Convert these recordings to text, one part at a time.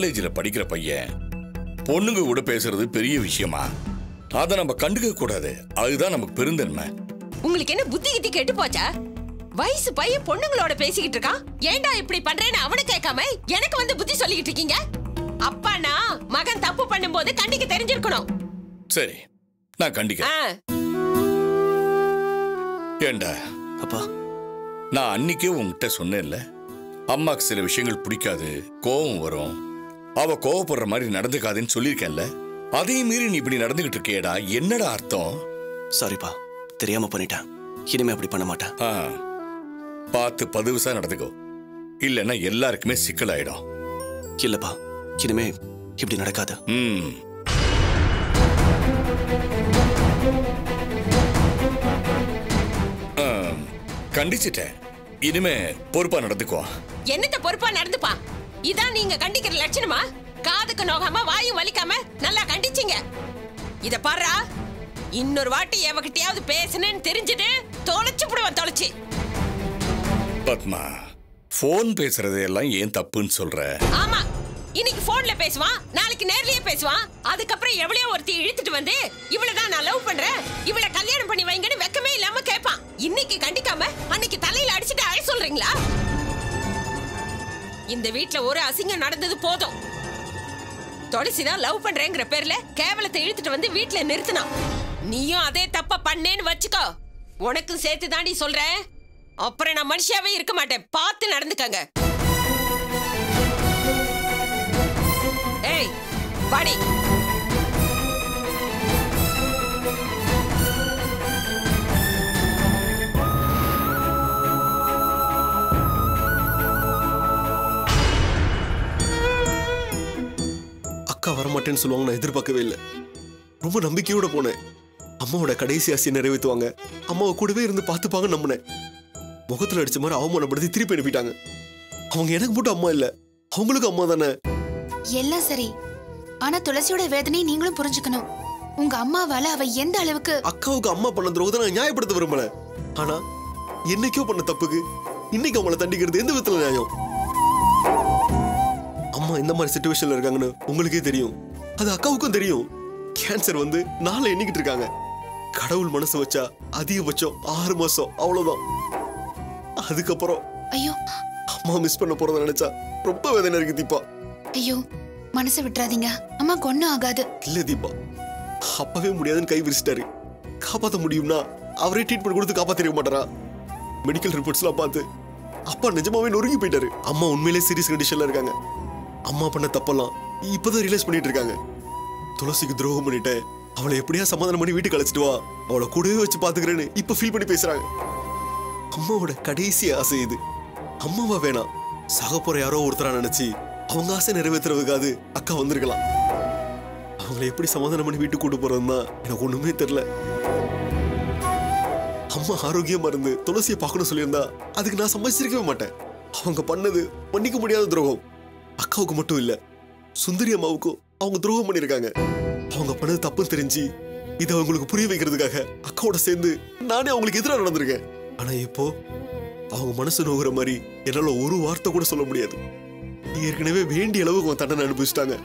காலேஜ்ல படிக்கிற பையன் பொண்ணுங்க கூட பேசுறது பெரிய விஷயமா? அத நம்ம கண்டுக்க கூடாது. அதுதான் நமக்கு பெருந்தன்மை. உங்களுக்கு என்ன புத்தி கித்தி கெட்டு போச்சா? வயசு பையன் பொண்ணுங்களோட பேசிக்கிட்டு இருக்கான். ஏன்டா இப்படி பண்றேன்னு அவனு கேட்காம எனக்கு வந்து புத்தி சொல்லிக்கிட்டு இருக்கீங்க? அப்பானா மகன் தப்பு பண்ணும்போது கண்டிக்க தெரிஞ்சிருக்கணும். சரி, நான் கண்டிக்கிறேன். ஏண்டா அப்பா, நான் அன்னைக்கே உங்ககிட்ட சொன்னேன்ல, அம்மாக்கு சில விஷயங்கள் பிடிக்காது, கோபம் வரும், அவ கோவப்படுற மாதிரி நடந்துக்காதுன்னு சொல்லியிருக்கேன்ல. அதே மீறி நீ இப்படி நடந்துகிட்டு இருக்கேடா, என்னடா அர்த்தம்? சாரிப்பா, தெரியாம பண்ணிட்டேன். இனிமே அப்படி பண்ண மாட்டேன். பார்த்து பதுவுசா நடந்துக்கோ, இல்லைன்னா எல்லாருக்குமே சிக்கலாயிடும். இல்லப்பா, இனிமே இப்படி நடக்காது. கண்டிச்சிட்டேன். இனிமே பொறுப்பா நடந்துக்கோ. என்னத்த பொறுப்பா நடந்துப்பா? இதான் நீங்க கண்டிக்கிற லட்சணமா? காதுக்கு நோகாம வாயும் வலிக்காம நல்லா கண்டிச்சீங்க. இத பாரு, இன்னொரு வாட்டி எவகிட்டயாவது பேசுனேன்னு தெரிஞ்சுட்டு தொலைச்சு புடுவேன், தொலைச்சு. பத்மா, போன் பேசுறது எல்லாம் ஏன் தப்புன்னு சொல்ற? ஆமா, இன்னைக்கு போன்ல பேசுவான், நாளைக்கு நேர்லயே பேசுவான். அதுக்கப்புறம் எவ்வளவு ஒருத்தி இழுத்துட்டு வந்து இவ்வளவுதான் நான் லவ் பண்றேன், இவளை கல்யாணம் பண்ணி வைங்கன்னு வெக்கமே இல்லாம கேட்பான். இன்னைக்கு கண்டிக்காம அன்னைக்கு தலையில அடிச்சுட்டு அழ சொல்றீங்களா? இந்த வீட்ல ஒரு அசிங்கம் நடந்தது போதும். தொலைசிதான் லவ் பண்றேங்கிற பேர்ல கேவலத்தை இழுத்துட்டு வந்து வீட்ல நிறுத்தினான். நீயும் அதே தப்ப பண்ணேன்னு வச்சுக்கோ, உனக்கும் சேர்த்து தாண்டி சொல்றேன். அப்புறம் நான் மனுஷியாவே இருக்க மாட்டேன். பார்த்து நடந்துக்கங்க. ஏய் வாடி. அக்கா வரமாட்டேன்னு சொல்லுவாங்க, நான் எதிர்பார்க்கவே இல்லை. ரொம்ப நம்பிக்கையோட போனேன். அம்மாவோட கடைசி ஆசையை நிறைவேற்றுவாங்க, அம்மாவை கூடவே இருந்து பார்த்துப்பாங்க நம்பினேன். முகத்துல அடிச்ச மாதிரி அவமானப்படுத்தி திருப்பி அனுப்பிட்டாங்க. அவங்க எனக்கு மட்டும் அம்மா இல்ல, அவங்களுக்கு அம்மா தானே. எல்லாம் சரி, ஆனா துளசியோட வேதனையை நீங்களும் புரிஞ்சுக்கணும். உங்க அம்மாவால அவ எந்த அளவுக்கு... அக்காவுக்கு அம்மா பண்ண துரோகத்தை நான் நியாயப்படுத்த விரும்பல. ஆனா என்னைக்கோ பண்ண தப்புக்கு இன்னைக்கு அவங்கள தண்டிக்கிறது எந்த விதத்துல நியாயம்? அம்மா இந்த மாதிரி சிச்சுவேஷன்ல இருக்காங்கன்னு உங்களுக்கே தெரியும், அது அக்காவுக்கும் தெரியும். கேன்சர் வந்து நாளை எண்ணிக்கிட்டு இருக்காங்க. கடவுள் மனசு வச்சா அதிகபட்சம் 6 மாசம், அவ்வளவுதான். அதுக்கப்புறம் ஐயோ, அம்மா மிஸ் பண்ண போறத நினைச்சா ரொம்ப வேதனை இருக்கு தீபா. ஐயோ, மனசை விட்டுறாதீங்க, அம்மா கொன்னும் ஆகாது. இல்ல தீபா, அப்பவே முடியாதுன்னு கை விரிச்சிட்டாரு. காப்பாற்ற முடியும்னா அவரே ட்ரீட்மெண்ட் கொடுத்து காப்பாத்திருக்க மாட்டாரா? மெடிக்கல் ரிப்போர்ட்ஸ் எல்லாம் பார்த்து அப்பா நிஜமாவே நொறுங்கி போயிட்டாரு. அம்மா உண்மையிலே சீரியஸ் கண்டிஷன்ல இருக்காங்க. அம்மா பண்ண தப்பெல்லாம் இப்பதான் ரியலைஸ் பண்ணிட்டு இருக்காங்க. துளசிக்கு துரோகம் பண்ணிட்டேன், அவளை எப்படியா சமாதானம் பண்ணி வீட்டுக்கு அழைச்சிட்டு வா, அவளை கூடவே வச்சு பாத்துக்கிறேன்னு இப்ப ஃபீல் பண்ணி பேசுறாங்க. அம்மாவோட கடைசி ஆசை இது. அம்மாவா வேணாம், சாக போற யாரோ ஒருத்தரா நினைச்சு அவங்க ஆசை நிறைவேற்றுறதுக்காது அக்கா வந்திருக்கலாம். அவங்களை எப்படி சமாதானம் பண்ணி வீட்டுக்கு கூட்டு போறதுன்னா எனக்கு ஒண்ணுமே தெரியல. அம்மா ஆரோக்கியமா இருந்து துளசியை பார்க்கணும் சொல்லியிருந்தா அதுக்கு நான் சம்மதிச்சிருக்கவே மாட்டேன். அவங்க பண்ணது மன்னிக்க முடியாத துரோகம். அக்காவுக்கு மட்டும் இல்ல, சுந்தரி அம்மாவுக்கும் அவங்க துரோகம் பண்ணிருக்காங்க. அவங்க பண்ணது தப்புன்னு தெரிஞ்சு இதை அவங்களுக்கு புரிய வைக்கிறதுக்காக அக்காவோட சேர்ந்து நானே அவங்களுக்கு எதிராக நடந்திருக்கேன். ஆனா இப்போ அவங்க மனசு நோகுற மாதிரி என்னால ஒரு வார்த்தை கூட சொல்ல முடியாது. ஏற்கனவே வேண்டிய அளவுக்கு அவங்க தண்டனை அனுபவிச்சிட்டாங்க.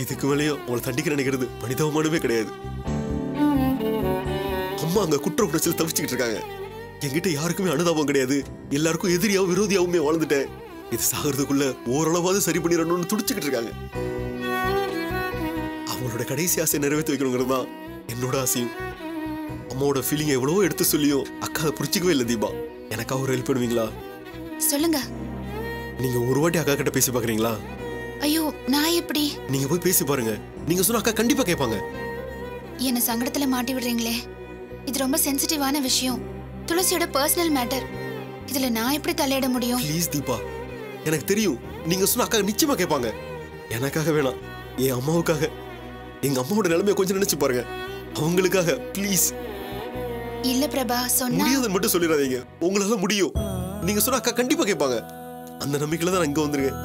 இதுக்கு மேலேயும் அவங்களை தண்டிக்க நினைக்கிறது மனிதாபமானமே கிடையாது. அம்மா அங்க குற்ற உணர்ச்சியில் தவிச்சுக்கிட்டு இருக்காங்க. என்கிட்ட யாருக்குமே அனுதாபம் கிடையாது, எல்லாருக்கும் எதிரியாவும் விரோதியாவுமே வாழ்ந்துட்டேன். இது சாகிறதுக்குள்ள ஓரளவாவது சரி பண்ணிடணும்னு துடிச்சுக்கிட்டு இருக்காங்க. அவங்களோட கடைசி ஆசையை நிறைவேற்றி வைக்கணுங்கிறது தான் என்னோட ஆசையும். அம்மாவோட ஃபீலிங் எவ்வளவோ எடுத்து சொல்லியும் அக்கா அதை புரிச்சிக்கவே இல்லை. தீபா, எனக்காக ஒரு ஹெல்ப் பண்ணுவீங்களா? சொல்லுங்க. நீங்க ஒரு வாட்டி அக்கா கிட்ட பேசி பாக்குறீங்களா? ஐயோ, நான் எப்படி? நீங்க போய் பேசி பாருங்க, நீங்க சொன்ன அக்கா கண்டிப்பா கேட்பாங்க. என்ன சங்கடத்துல மாட்டி விடுறீங்களே, இது ரொம்ப சென்சிட்டிவான விஷயம், துளசியோட பர்சனல் மேட்டர். இதுல நான் எப்படி தலையிட முடியும்? ப்ளீஸ் தீபா, எனக்கு தெரியும் நீங்க சொன்ன அக்கா நிச்சயமா கேட்பாங்க. எனக்காக வேணாம், என் அம்மாவுக்காக, எங்க அம்மாவோட நிலைமையை கொஞ்சம் நினைச்சு பாருங்க, அவங்களுக்காக ப்ளீஸ். இல்ல பிரபா, சொன்னா முடியாதுன்னு மட்டும் சொல்லிடாதீங்க, உங்களால முடியும். நீங்க சொன்ன அக்கா கண்டிப்பா கேட்பாங்க. அந்த நம்பிக்கையில தான் நான் இங்க வந்திருக்கேன்.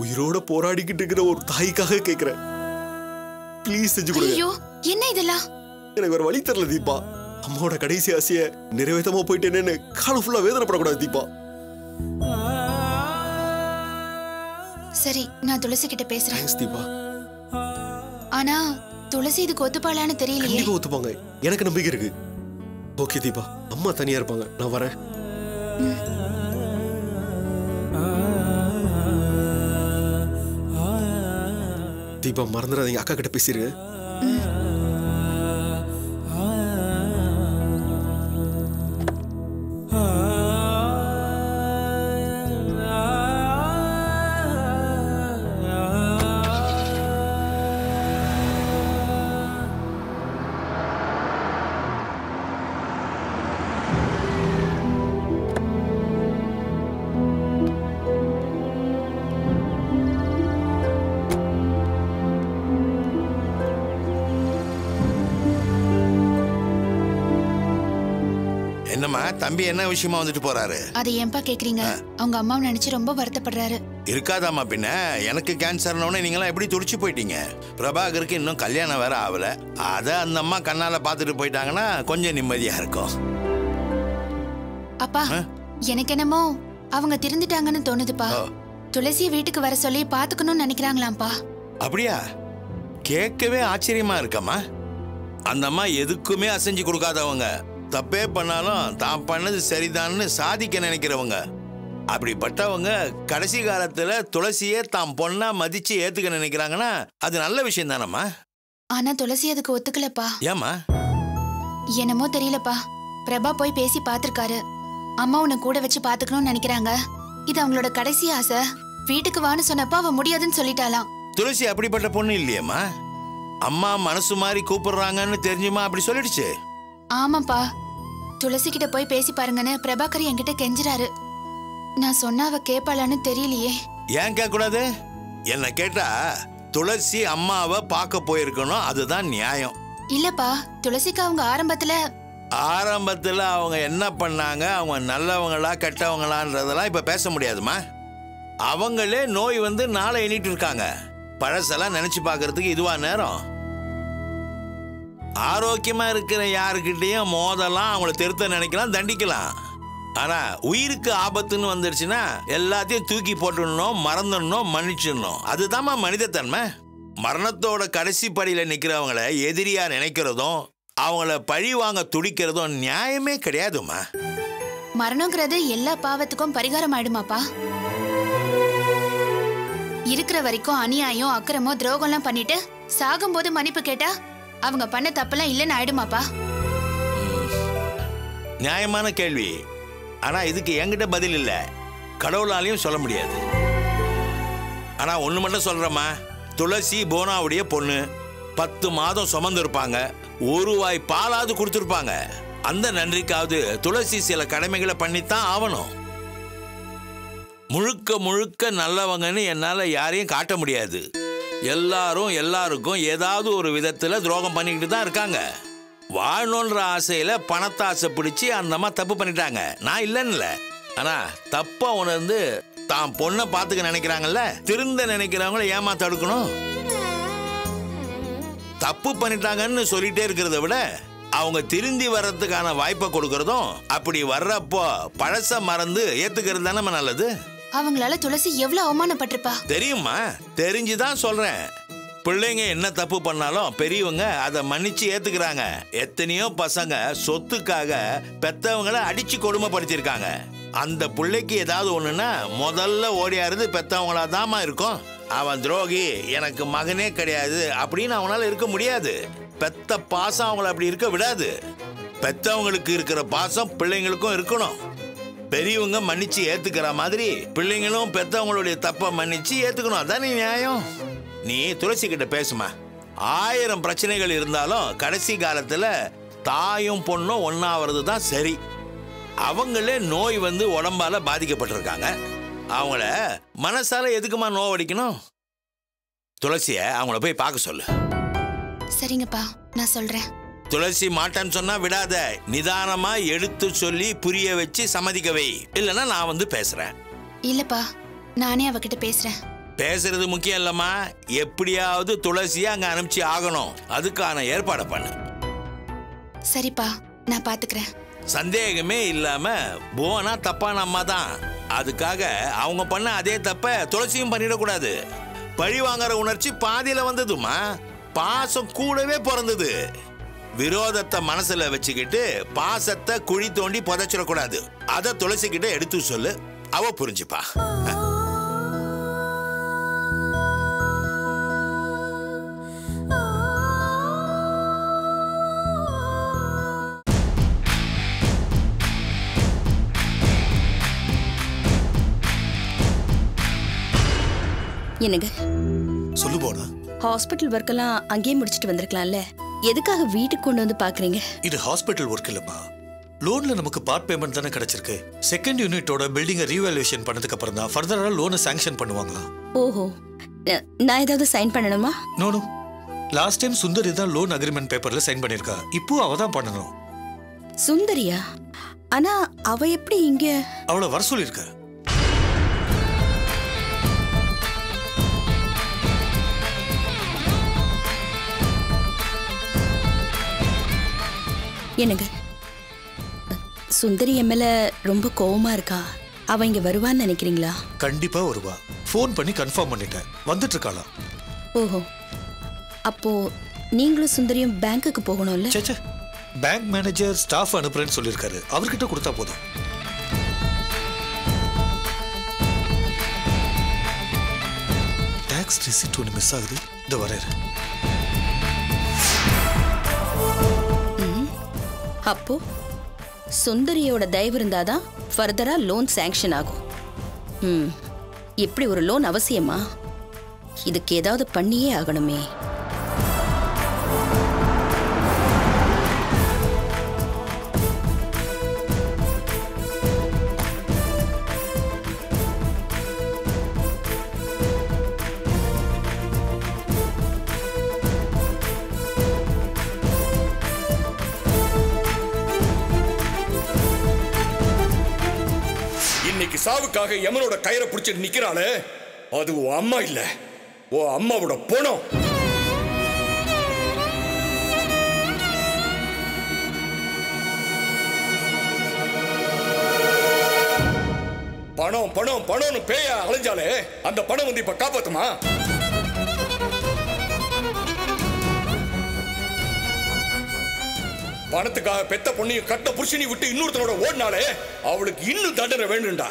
உயிரோட போராடிக்கிட்டு இருக்கிற ஒரு தாய்க்காக கேட்கிறேன், ப்ளீஸ் செஞ்சு கொடுங்க. ஐயோ, என்ன இதெல்லாம்? எனக்கு வேற வழி தெரியல தீபா. அம்மாவோட கடைசி ஆசையை நிறைவேற்றாம போயிட்டேன்னு காலம் ஃபுல்லா வேதனைப்படக்கூடாது தீபா. சரி, நான் துளசி கிட்ட பேசுறேன். தேங்க்ஸ் தீபா. ஆனா துளசி இதுக்கு ஒத்துப்பாளான்னு தெரியலையே. கண்டிப்பா ஒத்துப்பாங்க, எனக்கு நம்பிக்கை இருக்கு. ஓகே தீபா, அம்மா தனியா இருப்பாங்க, நான் வரேன். தீபா மறந்துடாதீங்க, அக்கா கிட்ட பேசிருங்க. என்னம்மா தம்பி என்ன விஷயமா வந்துட்டு போறாரு? அதை ஏன்பா கேக்குறீங்க? அவங்க அம்மாவை நினைச்சு ரொம்ப வருத்தப்படுறாரு. இருக்காதாமா பின்ன, எனக்கு கேன்சர்னு நீங்களாம் எப்படி துடிச்சு போயிட்டீங்க? பிரபாகருக்கு இன்னும் கல்யாணம் வேற ஆகல. அத அந்த அம்மா கண்ணால பாத்துட்டு போயிட்டாங்கன்னா கொஞ்சம் நிம்மதியா இருக்கும். அப்பா, எனக்கு என்னமோ அவங்க திருந்துட்டாங்கன்னு தோணுதுப்பா. துளசியை வீட்டுக்கு வர சொல்லி பாத்துக்கணும்னு நினைக்கிறாங்களாம்ப்பா. அப்படியா? கேட்கவே ஆச்சரியமா இருக்கம்மா. அந்த அம்மா எதுக்குமே அசைஞ்சு கொடுக்காதவங்க, தப்பே பண்ணாலும் தான் பண்ணது சரிதான்னு சாதிக்க நினைக்கிறவங்க. அப்படிப்பட்டவங்க கடைசி காலத்துல துளசியே தாம் பொண்ணா மதிச்சு ஏத்துக்க நினைக்கிறாங்கன்னா அது நல்ல விஷயம் தானம்மா. ஆனா துளசி அதுக்கு ஒத்துக்கலப்பா. ஏமா? என்னமோ தெரியலப்பா. பிரபா போய் பேசி பாத்திருக்காரு. அம்மா உன்னை கூட வச்சு பாத்துக்கணும்னு நினைக்கிறாங்க. இது அவங்களோட கடைசி ஆசை. வீட்டுக்கு வான்னு சொன்னப்ப அவ முடியாதுன்னு சொல்லிட்டாலாம். துளசி அப்படிப்பட்ட பொண்ணு இல்லையம்மா. அம்மா மனசு மாதிரி கூப்பிடுறாங்கன்னு தெரிஞ்சுமா அப்படி சொல்லிடுச்சு. ஆமாப்பா, துளசி கிட்ட போய் பேசி பாருங்கன்னு பிரபாகர் என்கிட்ட கெஞ்சுறாரு. நான் சொன்ன அவ கேட்பாளான்னு தெரியலையே. ஏன் கேட்க கூடாது? என்ன கேட்டா துளசி அம்மாவை பார்க்க போயிருக்கணும், அதுதான் நியாயம். இல்லப்பா, துளசிக்கு அவங்க ஆரம்பத்துல அவங்க என்ன பண்ணாங்க, அவங்க நல்லவங்களா கெட்டவங்களான்றதெல்லாம் இப்ப பேச முடியாதுமா. அவங்களே நோய் வந்து நாளை எண்ணிட்டு இருக்காங்க. பழசெல்லாம் நினைச்சு பார்க்கறதுக்கு இதுவா நேரம்? ஆரோக்கியமா இருக்கிற யாருக்கிட்டையும் மோதலாம், அவங்கள திருத்த நினைக்கலாம், தண்டிக்கலாம். ஆனா உயிருக்கு ஆபத்துன்னு வந்துருச்சுன்னா எல்லாத்தையும் தூக்கி போட்டுடணும், மறந்துடணும், மன்னிச்சிடணும். அதுதான்மா மனிதத்தன்மை. மரணத்தோட கடைசி படியில நிக்கிறவங்கள எதிரியா நினைக்கிறதும் அவங்கள பழி வாங்க துடிக்கிறதும் நியாயமே கிடையாதுமா. மரணங்கிறது எல்லா பாவத்துக்கும் பரிகாரம் ஆயிடுமாப்பா? இருக்கிற வரைக்கும் அநியாயம், அக்கிரமோ, துரோகம்லாம் பண்ணிட்டு சாகும்போது மன்னிப்பு கேட்டா அவங்க பண்ண தப்பெல்லாம் இல்லைன்னு ஆயிடுமாப்பா? நியாயமான கேள்வி. ஆனா இதுக்கு என்கிட்ட பதில் இல்ல, கடவுளாலையும் சொல்ல முடியாது. ஆனா ஒண்ணு மட்டும் சொல்றேம்மா, துளசி போனாவுடைய பொண்ணு. 10 மாதம் சுமந்து இருப்பாங்க, ஒரு வாய் பாலாவது கொடுத்துருப்பாங்க. அந்த நன்றிக்காவது துளசி சில கடமைகளை பண்ணித்தான் ஆகணும். முழுக்க முழுக்க நல்லவங்கன்னு என்னால யாரையும் காட்ட முடியாது. எல்லாரும் எல்லாருக்கும் ஏதாவது ஒரு விதத்துல துரோகம் பண்ணிக்கிட்டு தான் இருக்காங்க. வாழணுன்ற ஆசையில பணத்தை ஆசை பிடிச்சி அந்த அம்மா தப்பு பண்ணிட்டாங்க, நான் இல்லைன்னு. ஆனா தப்பா உணர்ந்து தான் பொண்ணை பார்த்துக்க நினைக்கிறாங்கல்ல, திருந்த நினைக்கிறவங்கள ஏமா தடுக்கணும்? தப்பு பண்ணிட்டாங்கன்னு சொல்லிட்டே இருக்கிறத விட அவங்க திருந்தி வர்றதுக்கான வாய்ப்பை கொடுக்கறதும், அப்படி வர்றப்போ பழச மறந்து ஏத்துக்கிறது தானே நல்லது. அவங்களால துளசி எவ்வளவு அவமானப்பட்டிருப்பா தெரியுமா? தெரிஞ்சுதான் சொல்றேன். பிள்ளைங்க என்ன தப்பு பண்ணாலும் பெரியவங்க அதை மன்னிச்சு ஏத்துக்கிறாங்க. எத்தனையோ பசங்க சொத்துக்காக பெத்தவங்களை அடிச்சு கொடுமைப்படுத்திருக்காங்க. அந்த பிள்ளைக்கு ஏதாவது ஒண்ணுன்னா முதல்ல ஓடியாருது பெத்தவங்களா தாமா இருக்கும். அவன் துரோகி, எனக்கு மகனே கிடையாது அப்படின்னு அவனால இருக்க முடியாது. பெத்த பாசம் அவங்கள அப்படி இருக்க விடாது. பெத்தவங்களுக்கு இருக்கிற பாசம் பிள்ளைங்களுக்கும் இருக்கணும். பெரியவங்க மன்னிச்சு ஏத்துக்கிற மாதிரி பிள்ளைங்களும் பெத்தவங்களுடைய தப்ப மன்னிச்சு ஏத்துக்கணும். அதானே நியாயம். நீ துளசி கிட்ட பேசுமா. 1000 பிரச்சனைகள் இருந்தாலும் கடைசி காலத்துல தாயும் பொண்ணும் ஒன்னாவது தான் சரி. அவங்களே நோய் வந்து உடம்பால பாதிக்கப்பட்டிருக்காங்க. அவங்கள மனசால எதுக்குமா நோவடிக்கணும்? துளசிய அவங்கள போய் பார்க்க சொல்லு. சரிங்கப்பா, நான் சொல்றேன். துளசி மாட்டேன்னு சொன்னா விடாத, நிதானமா எடுத்து சொல்லி புரிய வச்சு சம்மதிக்க வை. இல்லைன்னா நான் வந்து பேசுறேன். இல்லப்பா, நானே அவகிட்ட பேசுறேன். பேசுறது முக்கியம் இல்லம்மா, எப்படியாவது துளசியா அங்க அனுப்பிச்சு ஆகணும். அதுக்கான ஏற்பாடு பண்ணு. சரிப்பா, நான் பாத்துக்கிறேன். சந்தேகமே இல்லாம போனா தப்பான அம்மா தான். அதுக்காக அவங்க பண்ண அதே தப்ப துளசியும் பண்ணிடக்கூடாது. பழி வாங்குற உணர்ச்சி பாதியில வந்ததுமா, பாசம் கூடவே பிறந்தது. விரோதத்தை மனசுல வச்சுக்கிட்டு பாசத்தை குழி தோண்டி புதைச்சிடக்கூடாது. அதை துளசி கிட்ட எடுத்து சொல்லு, அவ புரிஞ்சுப்பா. என்னங்க சொல்லு போனா, ஹாஸ்பிட்டல் ஒர்க்கெல்லாம் அங்கேயே முடிச்சிட்டு வந்திருக்கலாம்ல, எதுக்காக வீட்டுக்கு கொண்டு வந்து பாக்குறீங்க? இது ஹாஸ்பிட்டல் ஒர்க் இல்லம்மா. லோன்ல நமக்கு பார்ட் பேமெண்ட் தானே கிடைச்சிருக்கு. செகண்ட் யூனிட்டோட பில்டிங்கை ரீவாலுவேஷன் பண்ணதுக்கு அப்புறம் தான் ஃபர்தரா லோனை சாங்ஷன் பண்ணுவாங்களா? ஓஹோ, நான் ஏதாவது சைன் பண்ணணுமா? நோ நோ, லாஸ்ட் டைம் சுந்தரி தான் லோன் அக்ரிமெண்ட் பேப்பர்ல சைன் பண்ணிருக்கா. இப்போ அவ தான் பண்ணணும். சுந்தரியா? ஆனா அவ எப்படி இங்க? அவளை வர சொல்லிருக்க. என்னங்க, சுந்தரி எம்எல்ல ரொம்ப கோவமா இருக்கா. அவ இங்க வருவான்னு நினைக்கிறீங்களா? கண்டிப்பா வருவா. ஃபோன் பண்ணி கன்ஃபார்ம் பண்ணிட்டேன், வந்துட்டு இருக்காளா. ஓஹோ, அப்போ நீங்களும் சுந்தரியும் பேங்க்குக்கு போகணும்ல? சேச்சே, பேங்க் மேனேஜர் ஸ்டாஃப் அனுப்புறேன்னு சொல்லியிருக்காரு. அவர்கிட்ட கொடுத்தா போதும். டாக்ஸ் ரிசிப்ட் ஒன்று மிஸ் ஆகுது, இந்த வரேன். அப்போ சுந்தரியோட தயவு இருந்தாதான் ஃபர்தரா லோன் சாங்ஷன் ஆகும். இப்படி ஒரு லோன் அவசியமா? இதுக்கு ஏதாவது பண்ணியே ஆகணுமே. இன்னைக்கு சாவுக்காக யமனோட கயிறை பிடிச்சிட்டு நிக்கிறாளே, அது உன் அம்மா இல்ல, உன் அம்மாவோட பணம். பணம் பணம் பணம்னு பேய அலைஞ்சாலே அந்த பணம் வந்து இப்ப காப்பாத்துமா? பணத்துக்காக பெத்த பொண்ணைய கட்ட புருஷனி விட்டு இன்னொருத்தனோட ஓடினாலே அவளுக்கு இன்னும் தண்டனை வேணும்டா.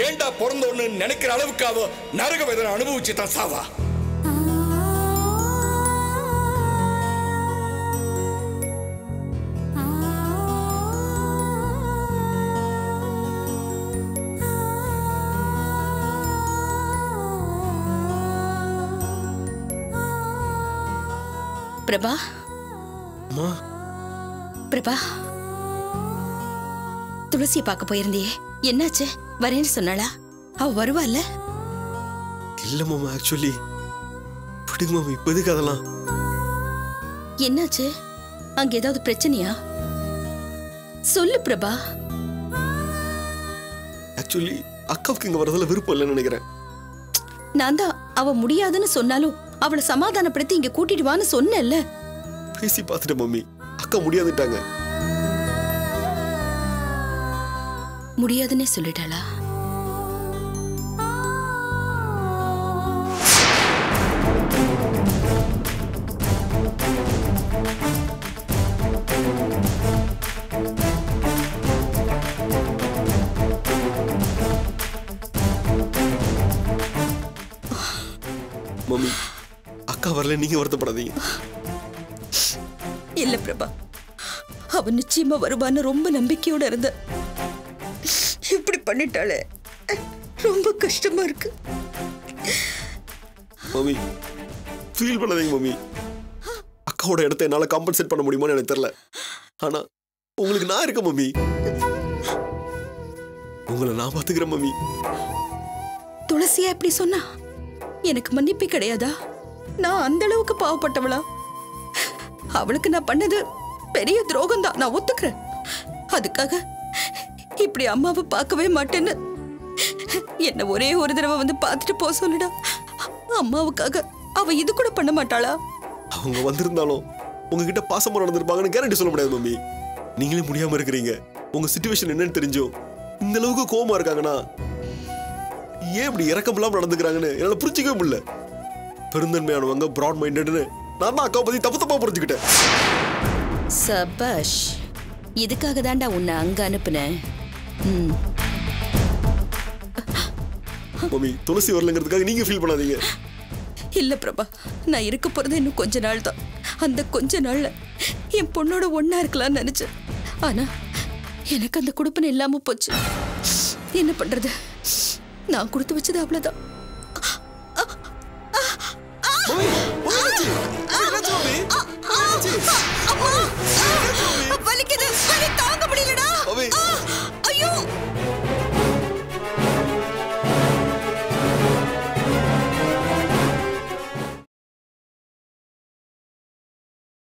ஏண்டா பிறந்தோன்னு நினைக்கிற அளவுக்கு அவ நரக வேதனை அனுபவிச்சு தான் சாவா. பிரபா, பிரபா, துளசியை பார்க்க போயிருந்தியே, என்னாச்சு? வரேன்னு சொன்னாளா? அவ வருவாள்ல? இல்ல மாமா, ஆக்சுவலி விடுங்க மாமா, இப்போதைக்கு அதெல்லாம். என்னாச்சு? அங்க ஏதாவது பிரச்சனையா? சொல்லு பிரபா. ஆக்சுவலி அக்காவுக்கு இங்க வரதுல விருப்பம் இல்லைன்னு நினைக்கிறேன். நான் தான் அவ முடியாதுன்னு சொன்னாலும் அவளை சமாதானப்படுத்தி இங்க கூட்டிட்டு வான்னு சொன்னேன்ல. பேசி பார்த்துட்டேன் மம்மி, அக்கா முடியாதுட்டாங்க. முடியாதுன்னே சொல்லிட்டாளா? மம்மி, அக்கா வரல, நீங்க வருத்தப்படாதீங்க. இல்ல பிரபா, அவ நிச்சயமா வருவான்னு ரொம்ப நம்பிக்கையோட இருந்த. இப்படி பண்ணிட்டாளே, ரொம்ப கஷ்டமா இருக்கு. மம்மி ஃபீல் பண்ணாதீங்க மம்மி. அக்காவோட இடத்தை என்னால காம்பன்சேட் பண்ண முடியுமான்னு எனக்கு தெரியல. ஆனா உங்களுக்கு நான் இருக்கேன் மம்மி. உங்களை நான் பாத்துக்கிறேன் மம்மி. துளசியா எப்படி சொன்னா? எனக்கு மன்னிப்பு கிடையாதா? நான் அந்த அளவுக்கு பாவப்பட்டவளா? அவளுக்கு நான் பண்ணது பெரிய துரோகம் தான், நான் ஒத்துக்கிறேன். அதுக்காக இப்படி அம்மாவை பார்க்கவே மாட்டேன்னு என்ன ஒரே ஒரு தடவை வந்து பார்த்துட்டு போக சொல்லுடா. அம்மாவுக்காக அவ இது கூட பண்ண மாட்டாளா? அவங்க வந்திருந்தாலும் உங்ககிட்ட பாசமா நடந்திருப்பாங்கன்னு கேரண்டி சொல்ல முடியாது மம்மி. நீங்களே முடியாம இருக்கிறீங்க. உங்க சிச்சுவேஷன் என்னன்னு தெரிஞ்சோ இந்த அளவுக்கு கோவமா இருக்காங்கன்னா ஏன் இப்படி இறக்கமில்லாம நடந்துக்கிறாங்கன்னு என்னால புரிஞ்சிக்கவே முடியல. பெருந்தன்மையானவங்க, பிராட் மைண்டட்னு நான் தான் அக்காவை பத்தி தப்பு தப்பா புரிஞ்சுக்கிட்டேன். சபாஷ், இதுக்காக தாண்டா உன்னை அங்க அனுப்புனேன். மம்மி, துளசி வரலங்கிறதுக்காக நீங்க ஃபீல் பண்ணாதீங்க. இல்ல பிரபா, நான் இருக்க போறது இன்னும் கொஞ்ச நாள் தான். அந்த கொஞ்ச நாள்ல என் பொண்ணோட ஒன்னா இருக்கலாம்னு நினைச்சேன். ஆனா எனக்கு அந்த குடுப்பனை இல்லாம போச்சு. என்ன பண்றது? நான் கொடுத்து வச்சது அவ்வளவுதான்.